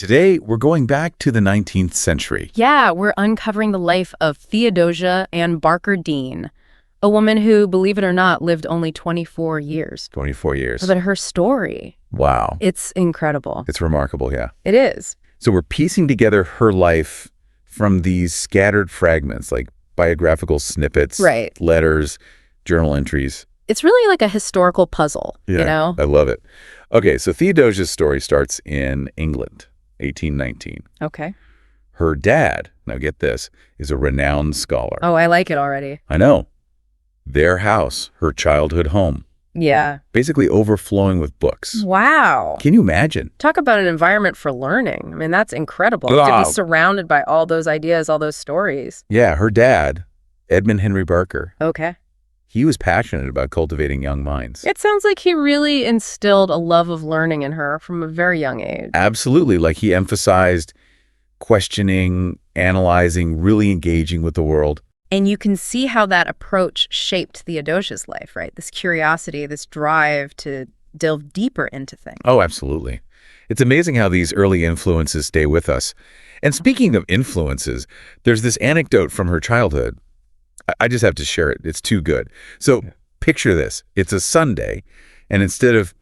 Today, we're going back to the 19th century. Yeah, we're uncovering the life of Theodosia Ann Barker Dean, a woman who, believe it or not, lived only 24 years. 24 years. But her story, Wow. it's incredible. It's remarkable, yeah. It is. So we're piecing together her life from these scattered fragments, like biographical snippets, Right. letters, journal entries. It's really like a historical puzzle, you know? I love it. Okay, so Theodosia's story starts in England, 1819. Okay. Her dad, now get this, is a renowned scholar. Oh, I like it already. I know. Their house, her childhood home, Yeah. basically overflowing with books. Wow. Can you imagine? Talk about an environment for learning. I mean, that's incredible. To Wow. be surrounded by all those ideas, all those stories. Yeah, her dad, Edmund Henry Barker, Okay. he was passionate about cultivating young minds. It sounds like he really instilled a love of learning in her from a very young age. Absolutely. Like he emphasized questioning, analyzing, really engaging with the world. And you can see how that approach shaped Theodosia's life, right? This curiosity, this drive to delve deeper into things. Oh, absolutely. It's amazing how these early influences stay with us. And speaking of influences, there's this anecdote from her childhood. I just have to share it. It's too good. So picture this. It's a Sunday, and instead of,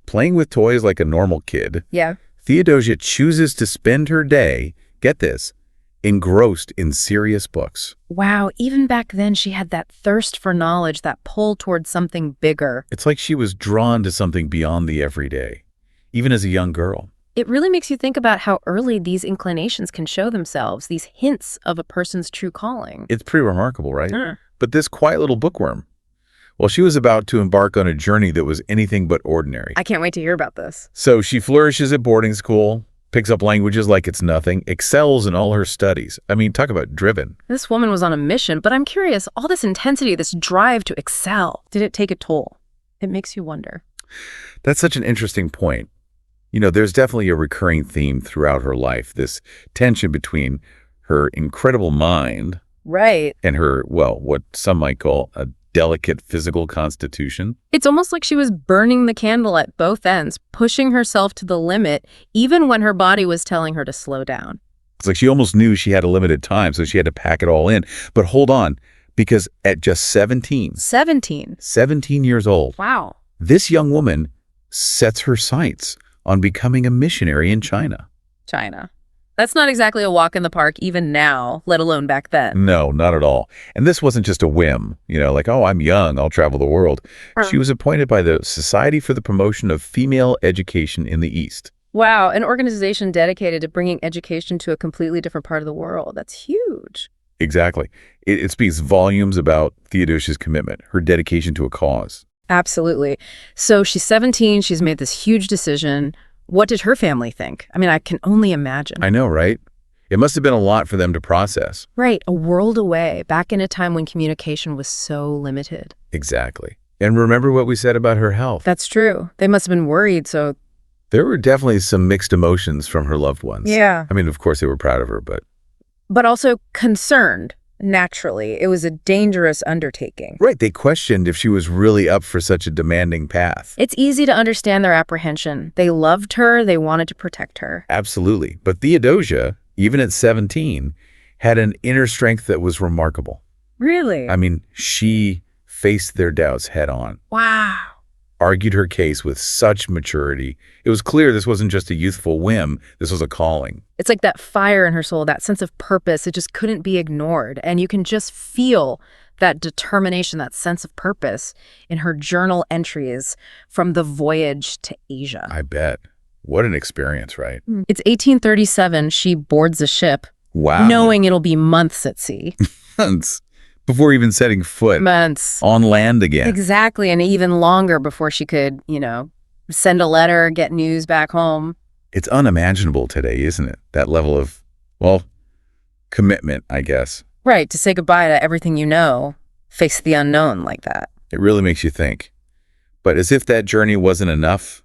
playing with toys like a normal kid, Yeah. Theodosia chooses to spend her day, get this, engrossed in serious books. Wow, even back then she had that thirst for knowledge, that pull towards something bigger. It's like she was drawn to something beyond the everyday, even as a young girl. It really makes you think about how early these inclinations can show themselves, these hints of a person's true calling. It's pretty remarkable, right? Mm. But this quiet little bookworm, well, she was about to embark on a journey that was anything but ordinary. I can't wait to hear about this. So she flourishes at boarding school, picks up languages like it's nothing, excels in all her studies. I mean, talk about driven. This woman was on a mission, but I'm curious, all this intensity, this drive to excel, did it take a toll? It makes you wonder. That's such an interesting point. There's definitely a recurring theme throughout her life, this tension between her incredible mind Right. and her, well, what some might call a delicate physical constitution. It's almost like she was burning the candle at both ends, pushing herself to the limit, even when her body was telling her to slow down. It's like she almost knew she had a limited time, so she had to pack it all in. But hold on, because at just 17 years old, Wow. this young woman sets her sights on becoming a missionary in China. China. That's not exactly a walk in the park even now, let alone back then. No, not at all. And this wasn't just a whim, like, oh, I'm young, I'll travel the world. She was appointed by the Society for the Promotion of Female Education in the East. Wow, an organization dedicated to bringing education to a completely different part of the world. That's huge. Exactly. It speaks volumes about Theodosia's commitment, her dedication to a cause. Absolutely. So she's 17, she's made this huge decision. What did her family think? I mean, I can only imagine. I know, right? It must have been a lot for them to process. Right, a world away, back in a time when communication was so limited. Exactly. And remember what we said about her health. That's true. They must have been worried, so... There were definitely some mixed emotions from her loved ones. Yeah. I mean, of course, they were proud of her, but... But also concerned, naturally. It was a dangerous undertaking. Right, they questioned if she was really up for such a demanding path. It's easy to understand their apprehension. They loved her, they wanted to protect her. Absolutely. But Theodosia, even at 17, had an inner strength that was remarkable. Really? I mean, she faced their doubts head on, Wow. argued her case with such maturity. It was clear this wasn't just a youthful whim, this was a calling. It's like that fire in her soul, that sense of purpose, it just couldn't be ignored. And you can just feel that determination, that sense of purpose in her journal entries from the voyage to Asia. I bet. What an experience, right? It's 1837, she boards a ship, Wow. knowing it'll be months at sea. Months before even setting foot Months. on land again. Exactly, and even longer before she could, send a letter, get news back home. It's unimaginable today, isn't it? That level of, well, commitment, I guess. Right, to say goodbye to everything you know, face the unknown like that. It really makes you think. But as if that journey wasn't enough,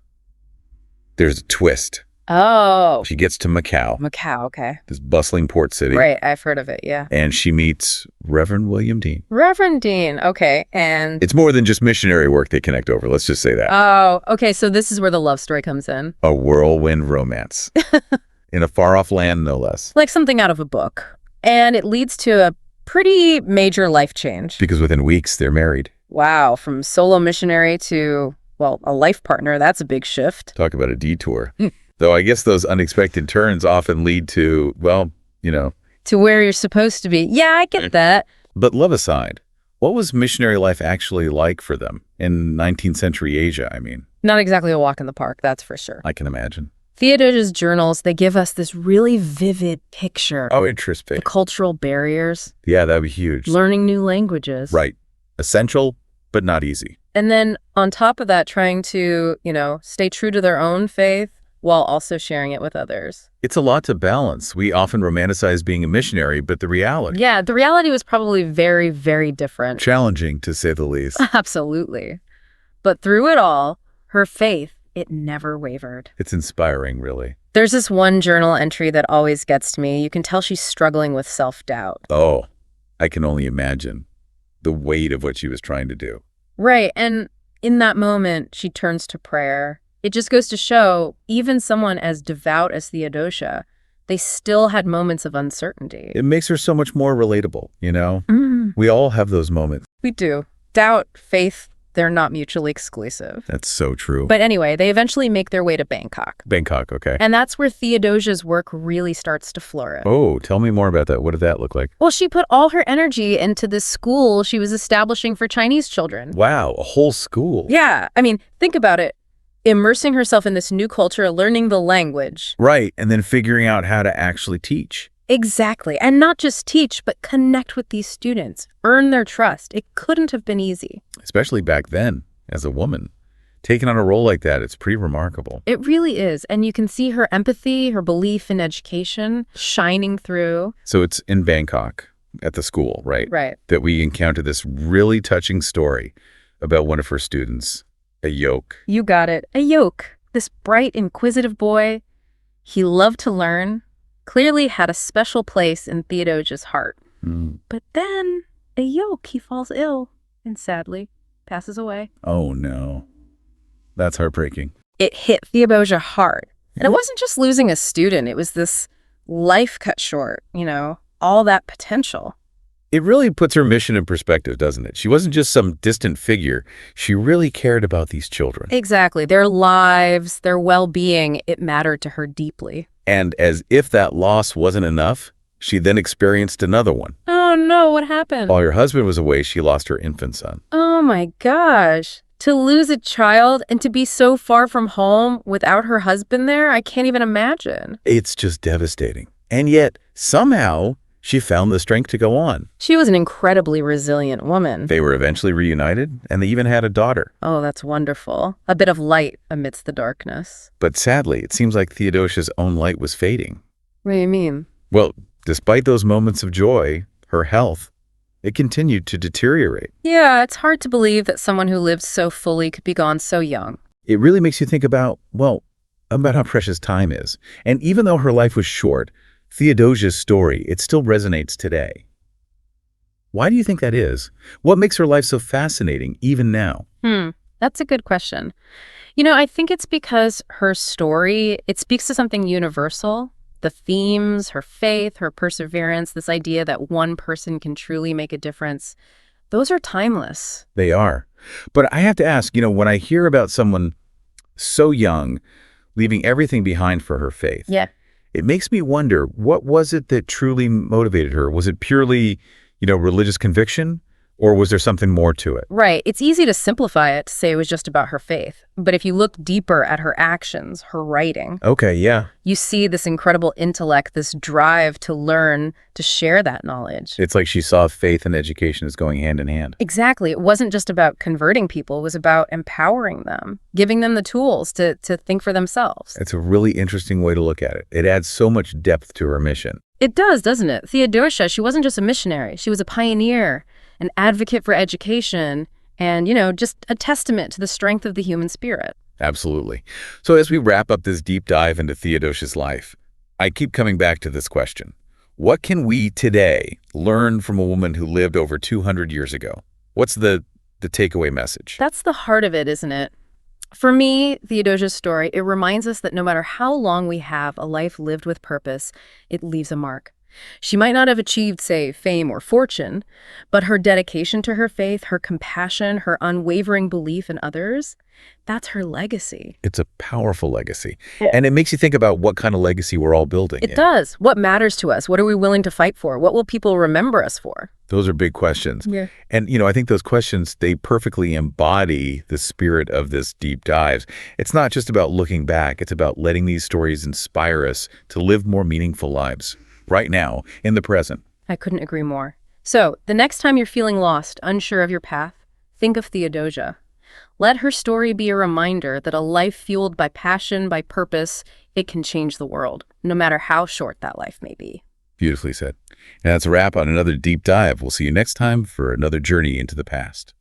there's a twist. Oh. She gets to Macau, Macau, okay. this bustling port city. Right, I've heard of it, yeah. And she meets Reverend William Dean. Reverend Dean, okay, and... It's more than just missionary work they connect over, let's just say that. Oh, okay, so this is where the love story comes in. A whirlwind romance. in a far-off land, no less. Like something out of a book. And it leads to a pretty major life change. Because within weeks, they're married. Wow, from solo missionary to, well, a life partner, that's a big shift. Talk about a detour. Though I guess those unexpected turns often lead to, well, To where you're supposed to be. Yeah, I get that. But love aside, what was missionary life actually like for them in 19th century Asia, I mean? Not exactly a walk in the park, that's for sure. I can imagine. Theodosia's journals, they give us this really vivid picture. Oh, interesting. The cultural barriers. Yeah, that'd be huge. Learning new languages. Right. Essential, but not easy. And then on top of that, trying to, stay true to their own faith while also sharing it with others. It's a lot to balance. We often romanticize being a missionary, but the reality... Yeah, the reality was probably very, very different. Challenging, to say the least. Absolutely. But through it all, her faith, it never wavered. It's inspiring, really. There's this one journal entry that always gets to me. You can tell she's struggling with self-doubt. Oh, I can only imagine the weight of what she was trying to do. Right, and in that moment, she turns to prayer. It just goes to show, even someone as devout as Theodosia, they still had moments of uncertainty. It makes her so much more relatable, We all have those moments. We do. Doubt, faith, they're not mutually exclusive. That's so true. But anyway, they eventually make their way to Bangkok. Bangkok, okay. And that's where Theodosia's work really starts to flourish. Oh, tell me more about that. What did that look like? Well, she put all her energy into this school she was establishing for Chinese children. Wow, a whole school. Yeah, I mean, think about it. Immersing herself in this new culture, learning the language. Right, and then figuring out how to actually teach. Exactly. And not just teach, but connect with these students, earn their trust. It couldn't have been easy. Especially back then, as a woman. Taking on a role like that, it's pretty remarkable. It really is. And you can see her empathy, her belief in education shining through. So it's in Bangkok, at the school, right? Right. That we encounter this really touching story about one of her students, a yoke. You got it. A yoke. This bright, inquisitive boy. He loved to learn. Clearly had a special place in Theodosia's heart. But then, a yoke, he falls ill and sadly passes away. Oh, no. That's heartbreaking. It hit Theodosia hard. And it wasn't just losing a student. It was this life cut short, all that potential. It really puts her mission in perspective, doesn't it? She wasn't just some distant figure. She really cared about these children. Exactly. Their lives, their well-being, it mattered to her deeply. And as if that loss wasn't enough, she then experienced another one. Oh, no, what happened? While her husband was away, she lost her infant son. Oh, my gosh. To lose a child and to be so far from home without her husband there, I can't even imagine. It's just devastating. And yet, somehow, she found the strength to go on. She was an incredibly resilient woman. They were eventually reunited, and they even had a daughter. Oh, that's wonderful. A bit of light amidst the darkness. But sadly, it seems like Theodosia's own light was fading. What do you mean? Well, despite those moments of joy, her health, it continued to deteriorate. Yeah, it's hard to believe that someone who lived so fully could be gone so young. It really makes you think about how precious time is. And even though her life was short, Theodosia's story, it still resonates today. Why do you think that is? What makes her life so fascinating, even now? That's a good question. I think it's because her story, it speaks to something universal. The themes, her faith, her perseverance, this idea that one person can truly make a difference, those are timeless. They are. But I have to ask, when I hear about someone so young, leaving everything behind for her faith, yeah, it makes me wonder, what was it that truly motivated her? Was it purely, religious conviction? Or was there something more to it? Right. It's easy to simplify it to say it was just about her faith. But if you look deeper at her actions, her writing, okay, yeah, you see this incredible intellect, this drive to learn, to share that knowledge. It's like she saw faith and education as going hand in hand. Exactly. It wasn't just about converting people. It was about empowering them, giving them the tools to think for themselves. It's a really interesting way to look at it. It adds so much depth to her mission. It does, doesn't it? Theodosia, she wasn't just a missionary. She was a pioneer, an advocate for education, and, just a testament to the strength of the human spirit. Absolutely. So as we wrap up this deep dive into Theodosia's life, I keep coming back to this question. What can we today learn from a woman who lived over 200 years ago? What's the takeaway message? That's the heart of it, isn't it? For me, Theodosia's story, it reminds us that no matter how long we have a life lived with purpose, it leaves a mark. She might not have achieved, say, fame or fortune, but her dedication to her faith, her compassion, her unwavering belief in others, that's her legacy. It's a powerful legacy. Yeah. And it makes you think about what kind of legacy we're all building. It does. What matters to us? What are we willing to fight for? What will people remember us for? Those are big questions. Yeah. And, I think those questions, they perfectly embody the spirit of this deep dives. It's not just about looking back. It's about letting these stories inspire us to live more meaningful lives right now, in the present. I couldn't agree more. So, the next time you're feeling lost, unsure of your path, think of Theodosia. Let her story be a reminder that a life fueled by passion, by purpose, it can change the world, no matter how short that life may be. Beautifully said. And that's a wrap on another deep dive. We'll see you next time for another journey into the past.